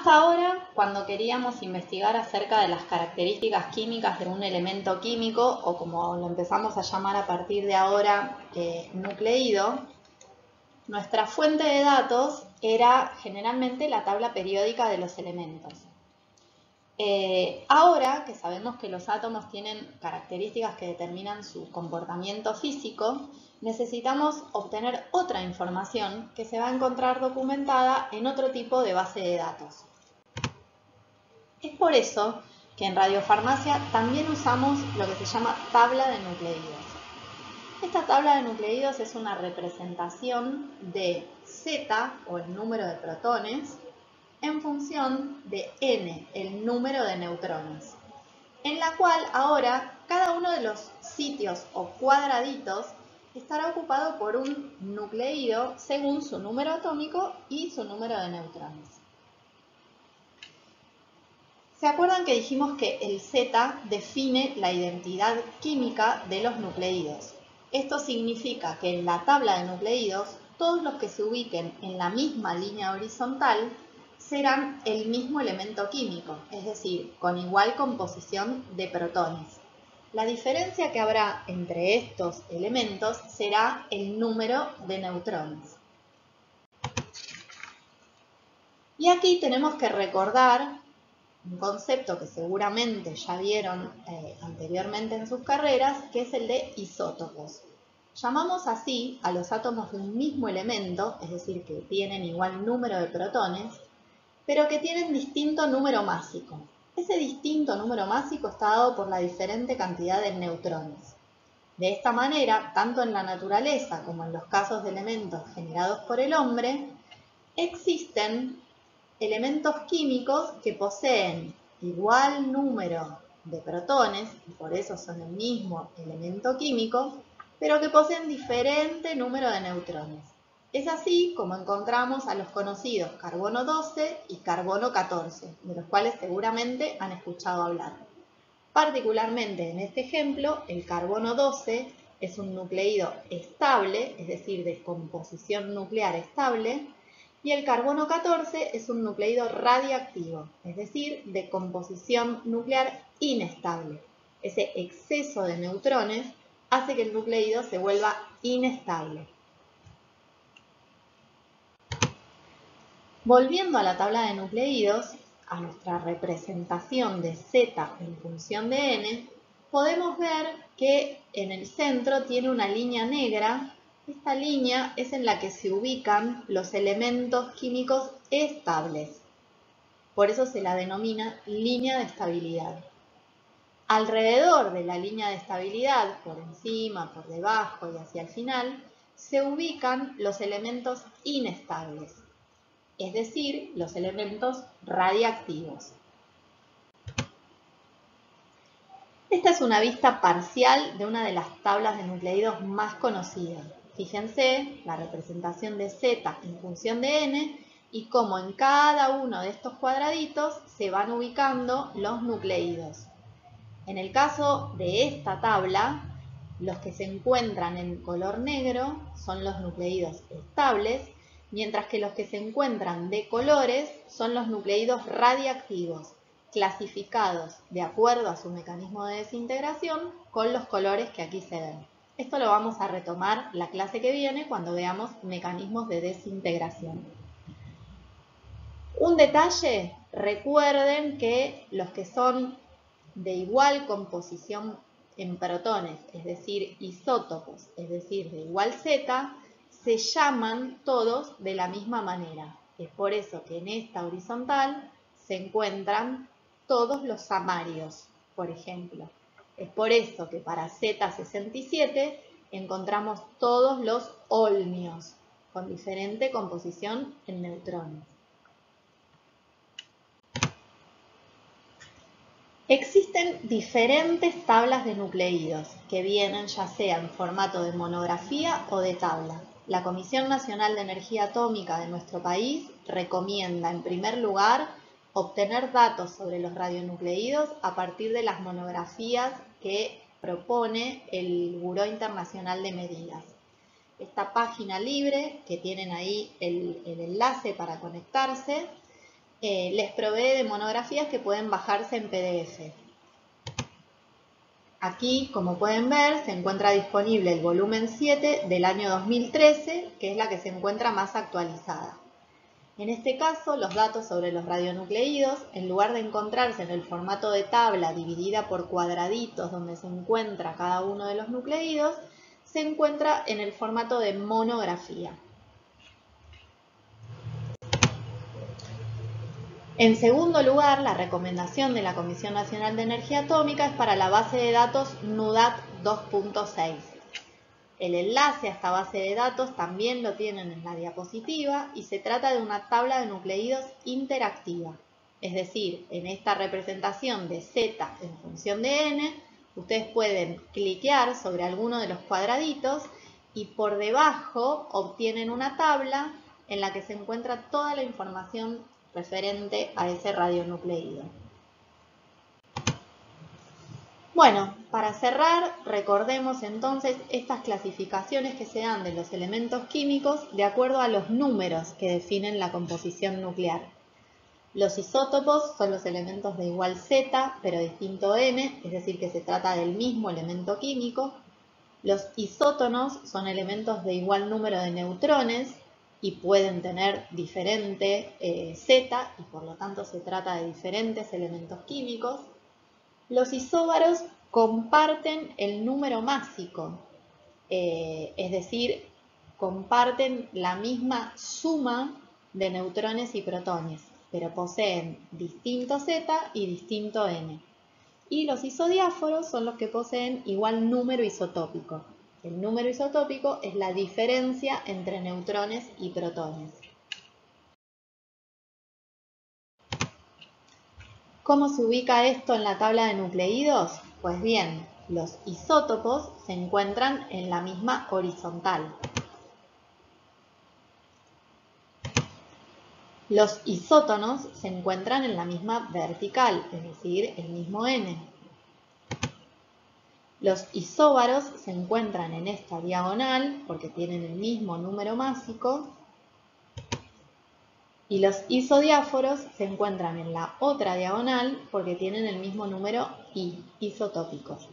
Hasta ahora, cuando queríamos investigar acerca de las características químicas de un elemento químico, o como lo empezamos a llamar a partir de ahora, nucleído, nuestra fuente de datos era generalmente la tabla periódica de los elementos. Ahora que sabemos que los átomos tienen características que determinan su comportamiento físico, necesitamos obtener otra información que se va a encontrar documentada en otro tipo de base de datos. Es por eso que en radiofarmacia también usamos lo que se llama tabla de nucleídos. Esta tabla de nucleídos es una representación de Z, o el número de protones, en función de N, el número de neutrones, en la cual ahora cada uno de los sitios o cuadraditos estará ocupado por un nucleído según su número atómico y su número de neutrones. ¿Se acuerdan que dijimos que el Z define la identidad química de los nucleídos? Esto significa que en la tabla de nucleídos, todos los que se ubiquen en la misma línea horizontal serán el mismo elemento químico, es decir, con igual composición de protones. La diferencia que habrá entre estos elementos será el número de neutrones. Y aquí tenemos que recordar un concepto que seguramente ya vieron anteriormente en sus carreras, que es el de isótopos. Llamamos así a los átomos de un mismo elemento, es decir, que tienen igual número de protones, pero que tienen distinto número másico. Ese distinto número másico está dado por la diferente cantidad de neutrones. De esta manera, tanto en la naturaleza como en los casos de elementos generados por el hombre, existen elementos químicos que poseen igual número de protones, y por eso son el mismo elemento químico, pero que poseen diferente número de neutrones. Es así como encontramos a los conocidos carbono 12 y carbono 14, de los cuales seguramente han escuchado hablar. Particularmente en este ejemplo, el carbono 12 es un nucleído estable, es decir, de composición nuclear estable, y el carbono 14 es un nucleído radiactivo, es decir, de composición nuclear inestable. Ese exceso de neutrones hace que el nucleído se vuelva inestable. Volviendo a la tabla de nucleídos, a nuestra representación de Z en función de N, podemos ver que en el centro tiene una línea negra. Esta línea es en la que se ubican los elementos químicos estables. Por eso se la denomina línea de estabilidad. Alrededor de la línea de estabilidad, por encima, por debajo y hacia el final, se ubican los elementos inestables, es decir, los elementos radiactivos. Esta es una vista parcial de una de las tablas de nucleídos más conocidas. Fíjense la representación de Z en función de N y cómo en cada uno de estos cuadraditos se van ubicando los nucleídos. En el caso de esta tabla, los que se encuentran en color negro son los nucleídos estables, mientras que los que se encuentran de colores son los nucleídos radiactivos, clasificados de acuerdo a su mecanismo de desintegración con los colores que aquí se ven. Esto lo vamos a retomar la clase que viene cuando veamos mecanismos de desintegración. Un detalle, recuerden que los que son de igual composición en protones, es decir, isótopos, es decir, de igual Z, se llaman todos de la misma manera. Es por eso que en esta horizontal se encuentran todos los samarios, por ejemplo. Es por eso que para Z67 encontramos todos los olmios, con diferente composición en neutrones. Existen diferentes tablas de nucleídos que vienen ya sea en formato de monografía o de tabla. La Comisión Nacional de Energía Atómica de nuestro país recomienda, en primer lugar, obtener datos sobre los radionucleídos a partir de las monografías que propone el Buró Internacional de Medidas. Esta página libre, que tienen ahí el enlace para conectarse, les provee de monografías que pueden bajarse en PDF. Aquí, como pueden ver, se encuentra disponible el volumen 7 del año 2013, que es la que se encuentra más actualizada. En este caso, los datos sobre los radionucleídos, en lugar de encontrarse en el formato de tabla dividida por cuadraditos donde se encuentra cada uno de los nucleídos, se encuentra en el formato de monografía. En segundo lugar, la recomendación de la Comisión Nacional de Energía Atómica es para la base de datos NUDAT 2.6. El enlace a esta base de datos también lo tienen en la diapositiva y se trata de una tabla de nucleídos interactiva. Es decir, en esta representación de Z en función de N, ustedes pueden cliquear sobre alguno de los cuadraditos y por debajo obtienen una tabla en la que se encuentra toda la información referente a ese radionucleído. Bueno, para cerrar, recordemos entonces estas clasificaciones que se dan de los elementos químicos de acuerdo a los números que definen la composición nuclear. Los isótopos son los elementos de igual Z, pero distinto N, es decir, que se trata del mismo elemento químico. Los isótonos son elementos de igual número de neutrones y pueden tener diferente Z, y por lo tanto se trata de diferentes elementos químicos. Los isóbaros comparten el número másico, es decir, comparten la misma suma de neutrones y protones, pero poseen distinto Z y distinto N. Y los isodiáforos son los que poseen igual número isotópico. El número isotópico es la diferencia entre neutrones y protones. ¿Cómo se ubica esto en la tabla de nucleídos? Pues bien, los isótopos se encuentran en la misma horizontal. Los isótonos se encuentran en la misma vertical, es decir, el mismo N. Los isóbaros se encuentran en esta diagonal porque tienen el mismo número másico. Y los isodiáforos se encuentran en la otra diagonal porque tienen el mismo número I, isotópicos.